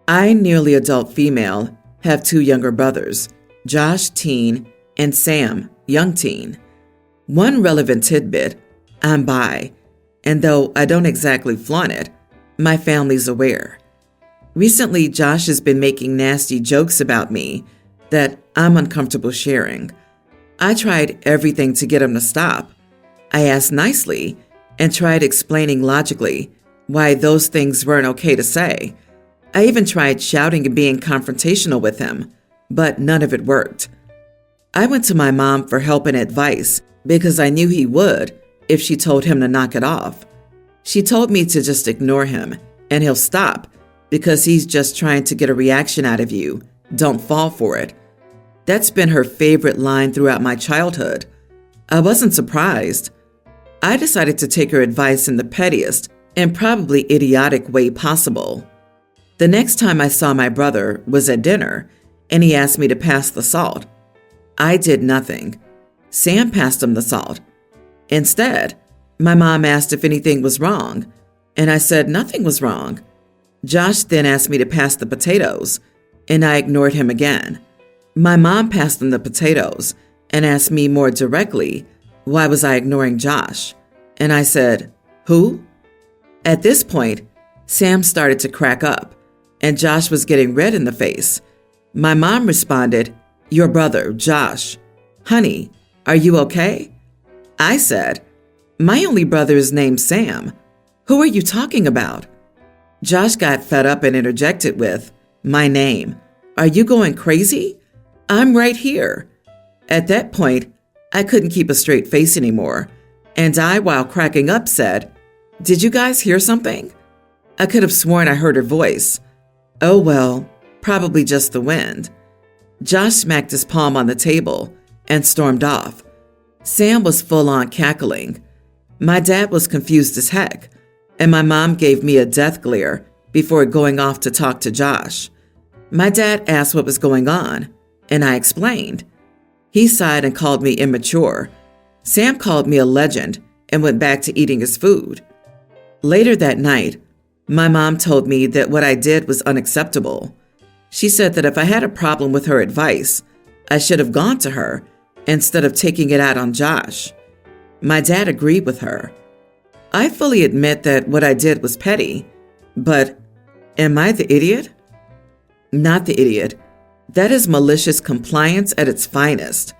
I, nearly adult female, have 2 younger brothers, Josh, teen, and Sam, young teen. One relevant tidbit, I'm bi, and though I don't exactly flaunt it, my family's aware. Recently, Josh has been making nasty jokes about me that I'm uncomfortable sharing. I tried everything to get him to stop. I asked nicely and tried explaining logically why those things weren't okay to say. I even tried shouting and being confrontational with him, but none of it worked. I went to my mom for help and advice because I knew he would if she told him to knock it off. She told me to just ignore him and he'll stop because he's just trying to get a reaction out of you. Don't fall for it. That's been her favorite line throughout my childhood. I wasn't surprised. I decided to take her advice in the pettiest and probably idiotic way possible. The next time I saw my brother was at dinner, and he asked me to pass the salt. I did nothing. Sam passed him the salt. Instead, my mom asked if anything was wrong, and I said nothing was wrong. Josh then asked me to pass the potatoes, and I ignored him again. My mom passed him the potatoes and asked me more directly, why was I ignoring Josh? And I said, who? At this point, Sam started to crack up, and Josh was getting red in the face. My mom responded, your brother, Josh. Honey, are you okay? I said, my only brother is named Sam. Who are you talking about? Josh got fed up and interjected with, my name. Are you going crazy? I'm right here. At that point, I couldn't keep a straight face anymore, and I, while cracking up, said, did you guys hear something? I could have sworn I heard her voice. Oh well, probably just the wind. Josh smacked his palm on the table and stormed off. Sam was full on cackling. My dad was confused as heck, and my mom gave me a death glare before going off to talk to Josh. My dad asked what was going on, and I explained. He sighed and called me immature. Sam called me a legend and went back to eating his food. Later that night, my mom told me that what I did was unacceptable. She said that if I had a problem with her advice, I should have gone to her instead of taking it out on Josh. My dad agreed with her. I fully admit that what I did was petty, but am I the idiot? Not the idiot. That is malicious compliance at its finest.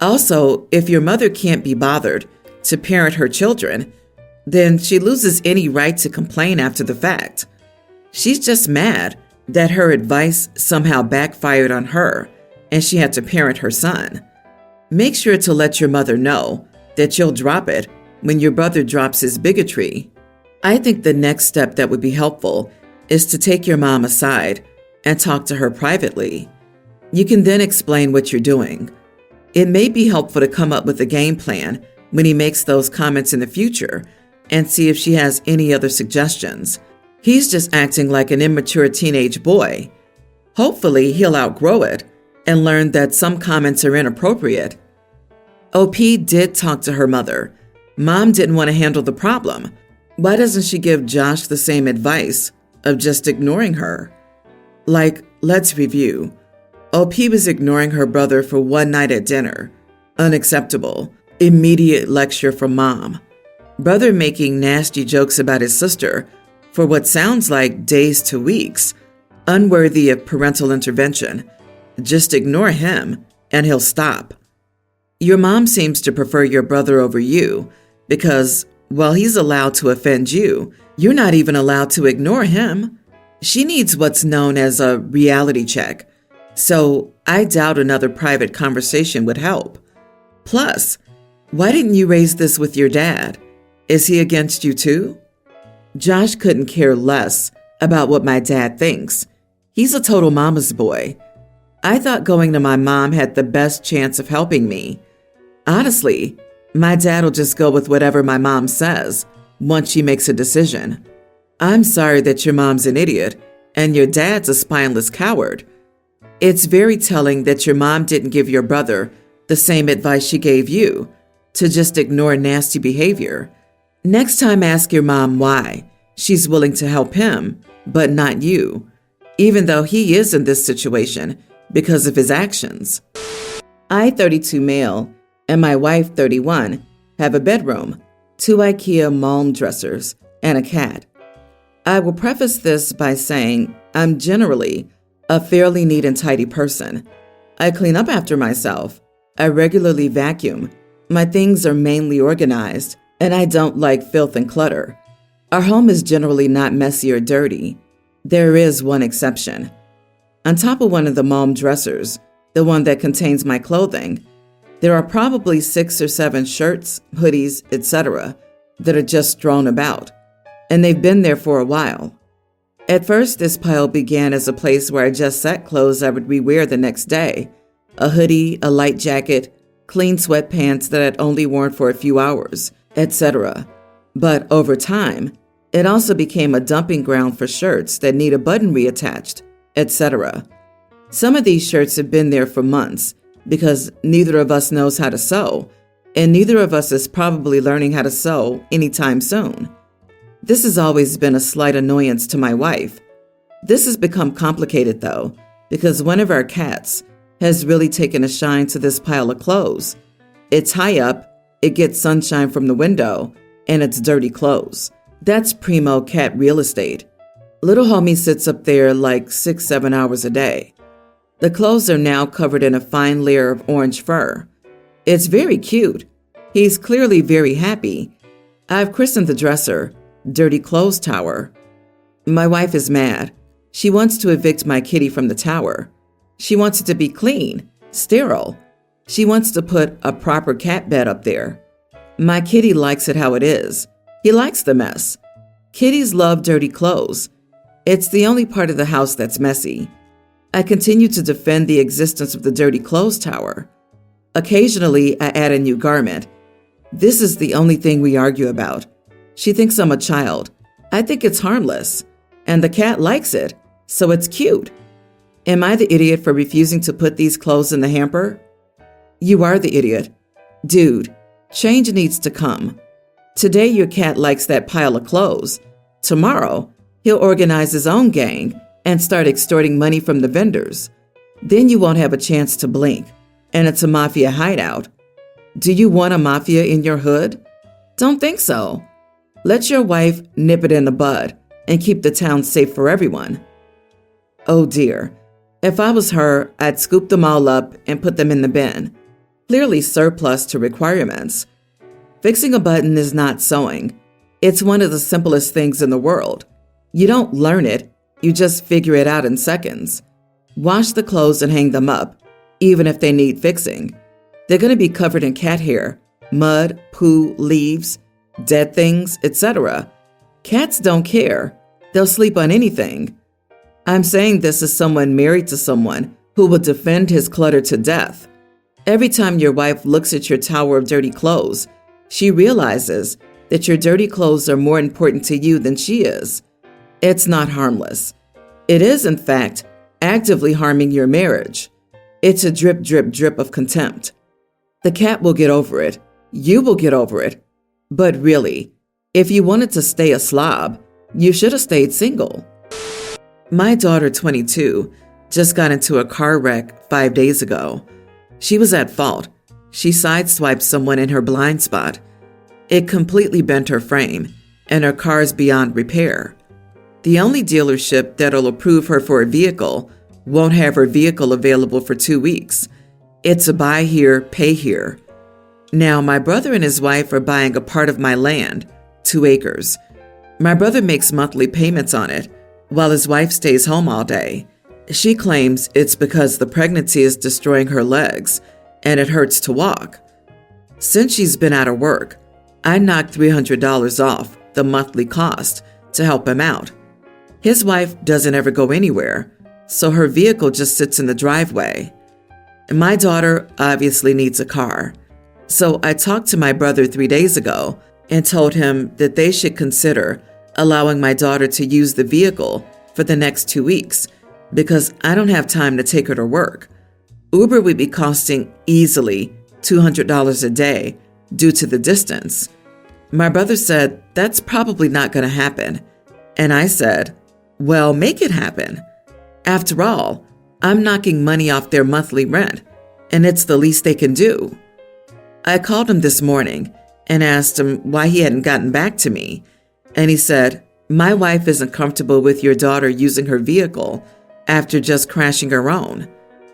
Also, if your mother can't be bothered to parent her children, then she loses any right to complain after the fact. She's just mad that her advice somehow backfired on her and she had to parent her son. Make sure to let your mother know that you'll drop it when your brother drops his bigotry. I think the next step that would be helpful is to take your mom aside and talk to her privately. You can then explain what you're doing. It may be helpful to come up with a game plan when he makes those comments in the future and see if she has any other suggestions. He's just acting like an immature teenage boy. Hopefully, he'll outgrow it and learn that some comments are inappropriate. OP did talk to her mother. Mom didn't want to handle the problem. Why doesn't she give Josh the same advice of just ignoring her? Like, let's review. OP was ignoring her brother for one night at dinner. Unacceptable. Immediate lecture from mom. Brother making nasty jokes about his sister for what sounds like days to weeks. Unworthy of parental intervention. Just ignore him and he'll stop. Your mom seems to prefer your brother over you because, while he's allowed to offend you, you're not even allowed to ignore him. She needs what's known as a reality check. So I doubt another private conversation would help. Plus, why didn't you raise this with your dad? Is he against you too? Josh couldn't care less about what my dad thinks. He's a total mama's boy. I thought going to my mom had the best chance of helping me. Honestly, my dad will just go with whatever my mom says once she makes a decision. I'm sorry that your mom's an idiot and your dad's a spineless coward. It's very telling that your mom didn't give your brother the same advice she gave you, to just ignore nasty behavior. Next time, ask your mom why she's willing to help him, but not you. even though he is in this situation because of his actions. I, 32 male, and my wife, 31, have a bedroom, 2 IKEA Malm dressers, and a cat. I will preface this by saying I'm generally a fairly neat and tidy person. I clean up after myself. I regularly vacuum. My things are mainly organized, and I don't like filth and clutter. Our home is generally not messy or dirty. There is one exception. On top of one of the Malm dressers, the one that contains my clothing, there are probably 6 or 7 shirts, hoodies, etc. that are just strewn about, and they've been there for a while. At first, this pile began as a place where I just set clothes I would rewear the next day, a hoodie, a light jacket, clean sweatpants that I'd only worn for a few hours, etc. But over time, it also became a dumping ground for shirts that need a button reattached, etc. Some of these shirts have been there for months because neither of us knows how to sew, and neither of us is probably learning how to sew anytime soon. This has always been a slight annoyance to my wife. This has become complicated, though, because one of our cats has really taken a shine to this pile of clothes. It's high up, it gets sunshine from the window, and it's dirty clothes. That's primo cat real estate. Little homie sits up there like 6-7 hours a day. The clothes are now covered in a fine layer of orange fur. It's very cute. He's clearly very happy. I've christened the dresser Dirty Clothes Tower. My wife is mad. She wants to evict my kitty from the tower. She wants it to be clean, sterile. She wants to put a proper cat bed up there. My kitty likes it how it is. He likes the mess. Kitties love dirty clothes. It's the only part of the house that's messy. I continue to defend the existence of the Dirty Clothes Tower. Occasionally, I add a new garment. This is the only thing we argue about. She thinks I'm a child. I think it's harmless. And the cat likes it, so it's cute. Am I the idiot for refusing to put these clothes in the hamper? You are the idiot. Dude, change needs to come. Today your cat likes that pile of clothes. Tomorrow, he'll organize his own gang and start extorting money from the vendors. Then you won't have a chance to blink, and it's a mafia hideout. Do you want a mafia in your hood? Don't think so. Let your wife nip it in the bud and keep the town safe for everyone. Oh dear. If I was her, I'd scoop them all up and put them in the bin. Clearly surplus to requirements. Fixing a button is not sewing. It's one of the simplest things in the world. You don't learn it, you just figure it out in seconds. Wash the clothes and hang them up, even if they need fixing. They're going to be covered in cat hair, mud, poo, leaves, dead things, etc. Cats don't care. They'll sleep on anything. I'm saying this as someone married to someone who will defend his clutter to death. Every time your wife looks at your tower of dirty clothes, she realizes that your dirty clothes are more important to you than she is. It's not harmless. It is, in fact, actively harming your marriage. It's a drip, drip, drip of contempt. The cat will get over it. You will get over it. But really, if you wanted to stay a slob, you should have stayed single. My daughter, 22, just got into a car wreck 5 days ago. She was at fault. She sideswiped someone in her blind spot. It completely bent her frame, and her car is beyond repair. The only dealership that'll approve her for a vehicle won't have her vehicle available for 2 weeks. It's a buy here, pay here. Now, my brother and his wife are buying a part of my land, 2 acres. My brother makes monthly payments on it, while his wife stays home all day. She claims it's because the pregnancy is destroying her legs, and it hurts to walk. Since she's been out of work, I knocked $300 off the monthly cost to help him out. His wife doesn't ever go anywhere, so her vehicle just sits in the driveway. My daughter obviously needs a car. So I talked to my brother 3 days ago and told him that they should consider allowing my daughter to use the vehicle for the next 2 weeks because I don't have time to take her to work. Uber would be costing easily $200 a day due to the distance. My brother said that's probably not going to happen. And I said, well, make it happen. After all, I'm knocking money off their monthly rent, and it's the least they can do. I called him this morning and asked him why he hadn't gotten back to me, and he said, "My wife isn't comfortable with your daughter using her vehicle after just crashing her own,"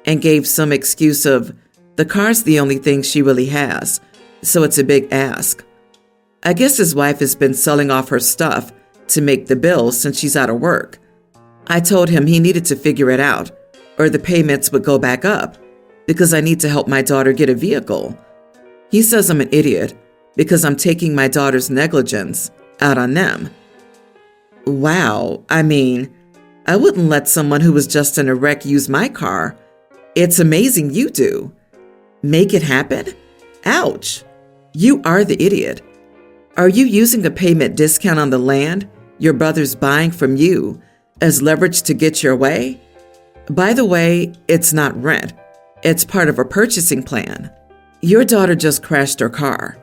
and gave some excuse of, the car's the only thing she really has, so it's a big ask. I guess his wife has been selling off her stuff to make the bills since she's out of work. I told him he needed to figure it out, or the payments would go back up, because I need to help my daughter get a vehicle. He says I'm an idiot because I'm taking my daughter's negligence out on them. Wow, I mean, I wouldn't let someone who was just in a wreck use my car. It's amazing you do. Make it happen? Ouch. You are the idiot. Are you using a payment discount on the land your brother's buying from you as leverage to get your way? By the way, it's not rent. It's part of a purchasing plan. Your daughter just crashed her car.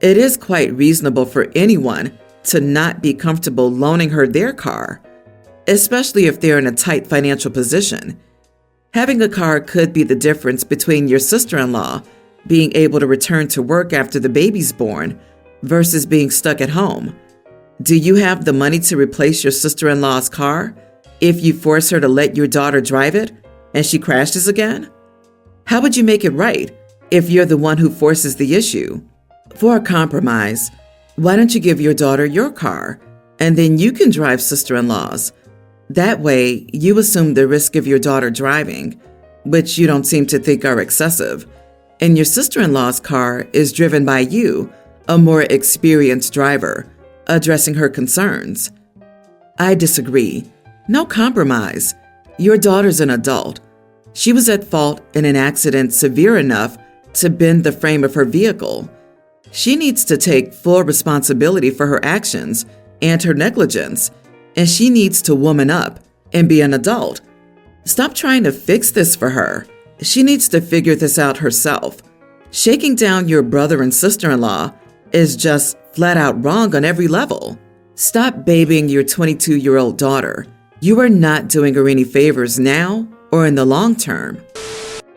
It is quite reasonable for anyone to not be comfortable loaning her their car, especially if they're in a tight financial position. Having a car could be the difference between your sister-in-law being able to return to work after the baby's born versus being stuck at home. Do you have the money to replace your sister-in-law's car if you force her to let your daughter drive it and she crashes again? How would you make it right if you're the one who forces the issue? For a compromise, why don't you give your daughter your car and then you can drive sister-in-law's? That way, you assume the risk of your daughter driving, which you don't seem to think are excessive, and your sister-in-law's car is driven by you, a more experienced driver, addressing her concerns. I disagree. No compromise. Your daughter's an adult. She was at fault in an accident severe enough to bend the frame of her vehicle. She needs to take full responsibility for her actions and her negligence, and she needs to woman up and be an adult. Stop trying to fix this for her. She needs to figure this out herself. Shaking down your brother and sister-in-law is just flat out wrong on every level. Stop babying your 22-year-old daughter. You are not doing her any favors now or in the long term.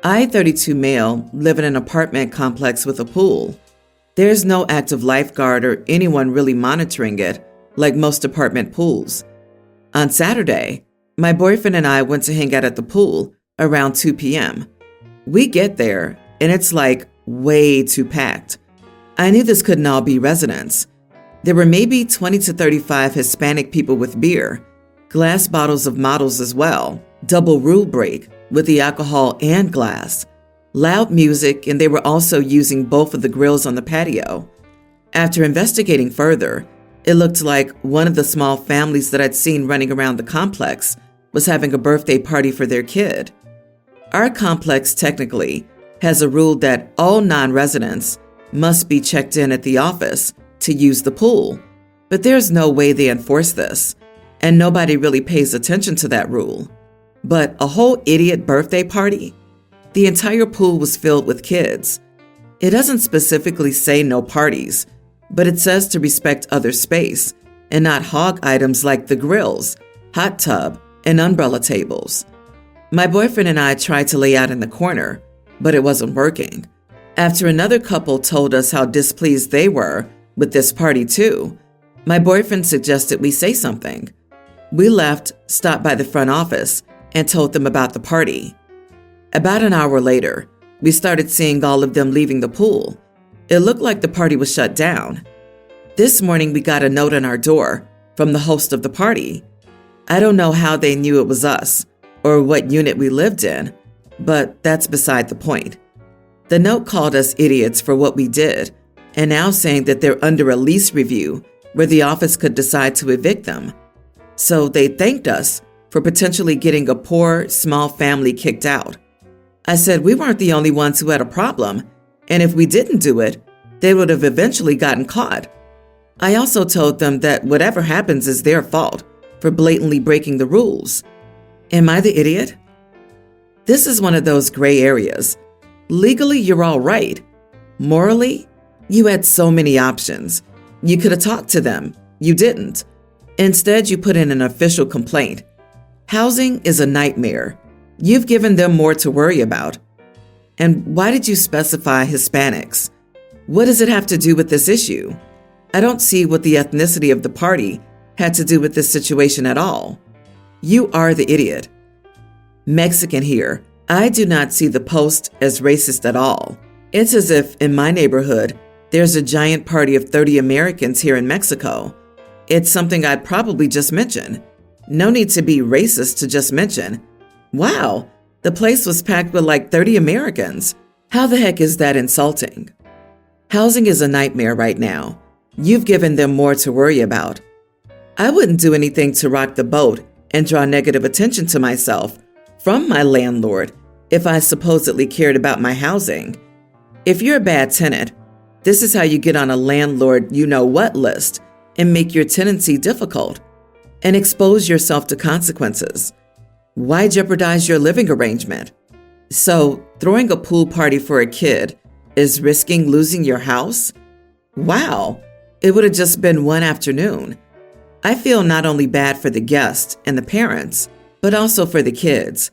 I, 32 male, live in an apartment complex with a pool. There's no active lifeguard or anyone really monitoring it, like most apartment pools. On Saturday, my boyfriend and I went to hang out at the pool around 2 p.m. We get there, and it's like way too packed. I knew this couldn't all be residents. There were maybe 20 to 35 Hispanic people with beer, glass bottles of models as well, double rule break with the alcohol and glass, loud music, and they were also using both of the grills on the patio. After investigating further, it looked like one of the small families that I'd seen running around the complex was having a birthday party for their kid. Our complex technically has a rule that all non-residents must be checked in at the office to use the pool, but there's no way they enforce this, and nobody really pays attention to that rule. But a whole idiot birthday party? The entire pool was filled with kids. It doesn't specifically say no parties, but it says to respect other space and not hog items like the grills, hot tub, and umbrella tables. My boyfriend and I tried to lay out in the corner, but it wasn't working. After another couple told us how displeased they were with this party too, my boyfriend suggested we say something. We left, stopped by the front office, and told them about the party. About an hour later, we started seeing all of them leaving the pool. It looked like the party was shut down. This morning, we got a note on our door from the host of the party. I don't know how they knew it was us or what unit we lived in, but that's beside the point. The note called us idiots for what we did, and now saying that they're under a lease review where the office could decide to evict them. So they thanked us for potentially getting a poor, small family kicked out. I said we weren't the only ones who had a problem, and if we didn't do it, they would have eventually gotten caught. I also told them that whatever happens is their fault for blatantly breaking the rules. Am I the idiot? This is one of those gray areas. Legally, you're all right. Morally, you had so many options. You could have talked to them. You didn't. Instead, you put in an official complaint. Housing is a nightmare. You've given them more to worry about. And why did you specify Hispanics? What does it have to do with this issue? I don't see what the ethnicity of the party had to do with this situation at all. You are the idiot. Mexican here. I do not see the post as racist at all. It's as if in my neighborhood, there's a giant party of 30 Americans here in Mexico. It's something I'd probably just mention. No need to be racist to just mention. Wow, the place was packed with like 30 Americans. How the heck is that insulting? Housing is a nightmare right now. You've given them more to worry about. I wouldn't do anything to rock the boat and draw negative attention to myself from my landlord if I supposedly cared about my housing. If you're a bad tenant, this is how you get on a landlord you-know-what list and make your tenancy difficult and expose yourself to consequences. Why jeopardize your living arrangement? So, throwing a pool party for a kid is risking losing your house? Wow, it would have just been one afternoon. I feel not only bad for the guests and the parents, but also for the kids.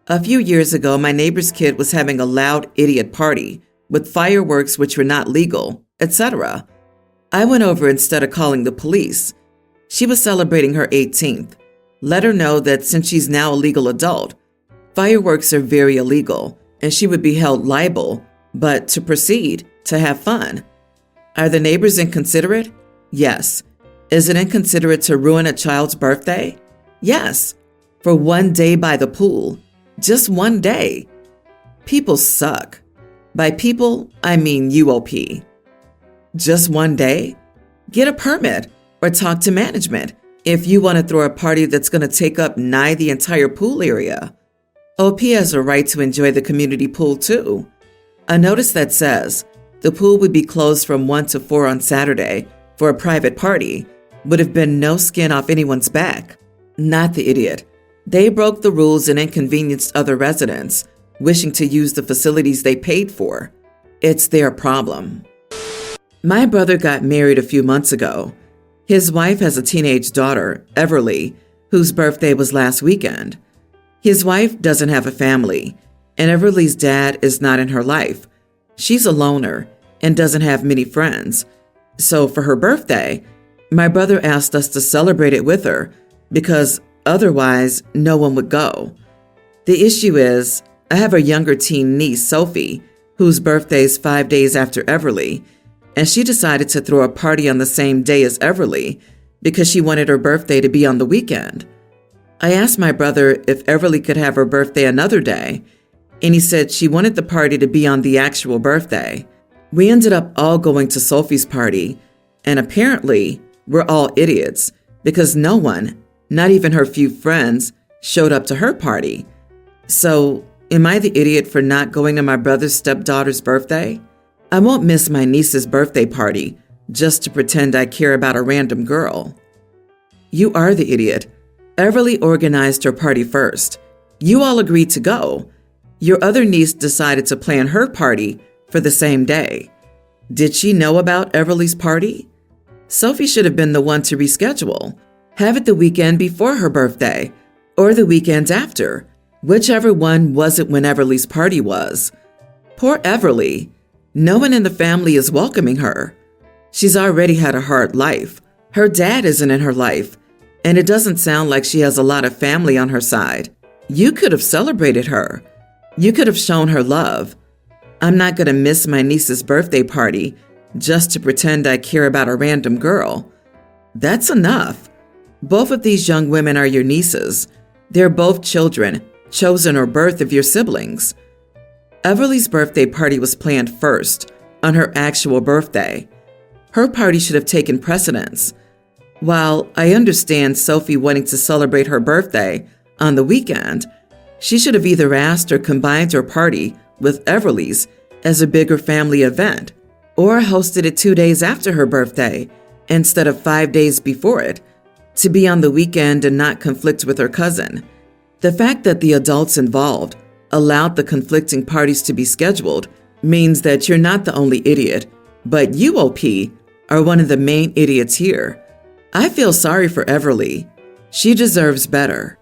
A few years ago, my neighbor's kid was having a loud idiot party with fireworks which were not legal, etc. I went over instead of calling the police. She was celebrating her 18th. Let her know that since she's now a legal adult, fireworks are very illegal and she would be held liable, but to proceed, to have fun. Are the neighbors inconsiderate? Yes. Is it inconsiderate to ruin a child's birthday? Yes. For one day by the pool. Just one day. People suck. By people, I mean UOP. Just one day? Get a permit or talk to management if you want to throw a party that's going to take up nigh the entire pool area. OP has a right to enjoy the community pool too. A notice that says the pool would be closed from 1 to 4 on Saturday for a private party would have been no skin off anyone's back. Not the idiot. They broke the rules and inconvenienced other residents wishing to use the facilities they paid for. It's their problem. My brother got married a few months ago. His wife has a teenage daughter, Everly, whose birthday was last weekend. His wife doesn't have a family, and Everly's dad is not in her life. She's a loner and doesn't have many friends. So for her birthday, my brother asked us to celebrate it with her because otherwise no one would go. The issue is, I have a younger teen niece, Sophie, whose birthday is 5 days after Everly, and she decided to throw a party on the same day as Everly because she wanted her birthday to be on the weekend. I asked my brother if Everly could have her birthday another day, and he said she wanted the party to be on the actual birthday. We ended up all going to Sophie's party, and apparently we're all idiots because no one, not even her few friends, showed up to her party. So, am I the idiot for not going to my brother's stepdaughter's birthday? I won't miss my niece's birthday party just to pretend I care about a random girl. You are the idiot. Everly organized her party first. You all agreed to go. Your other niece decided to plan her party for the same day. Did she know about Everly's party? Sophie should have been the one to reschedule. Have it the weekend before her birthday or the weekend after. Whichever one wasn't when Everly's party was. Poor Everly. No one in the family is welcoming her. She's already had a hard life. Her dad isn't in her life, and it doesn't sound like she has a lot of family on her side. You could have celebrated her. You could have shown her love. I'm not going to miss my niece's birthday party just to pretend I care about a random girl. That's enough. Both of these young women are your nieces. They're both children, chosen or birth of your siblings. Everly's birthday party was planned first, on her actual birthday. Her party should have taken precedence. While I understand Sophie wanting to celebrate her birthday on the weekend, she should have either asked or combined her party with Everly's as a bigger family event, or hosted it 2 days after her birthday instead of 5 days before it, to be on the weekend and not conflict with her cousin. The fact that the adults involved allowed the conflicting parties to be scheduled means that you're not the only idiot, but you, OP, are one of the main idiots here. I feel sorry for Everly. She deserves better.